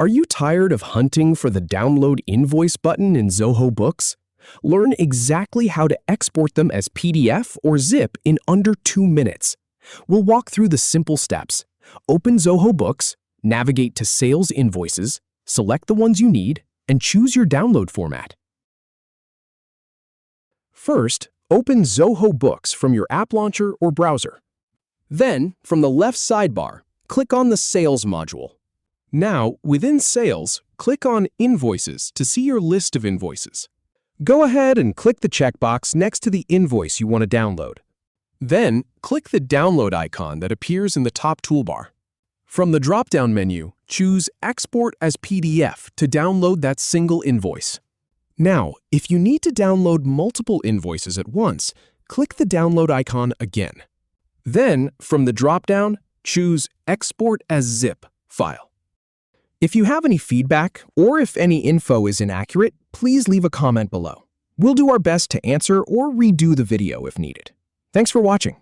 Are you tired of hunting for the Download Invoice button in Zoho Books? Learn exactly how to export them as PDF or zip in under 2 minutes. We'll walk through the simple steps. Open Zoho Books, navigate to Sales Invoices, select the ones you need, and choose your download format. First, open Zoho Books from your app launcher or browser. Then, from the left sidebar, click on the Sales module. Now, within Sales, click on Invoices to see your list of invoices. Go ahead and click the checkbox next to the invoice you want to download. Then, click the download icon that appears in the top toolbar. From the drop-down menu, choose Export as PDF to download that single invoice. Now, if you need to download multiple invoices at once, click the download icon again. Then, from the drop-down, choose Export as zip file. If you have any feedback or if any info is inaccurate, please leave a comment below. We'll do our best to answer or redo the video if needed. Thanks for watching.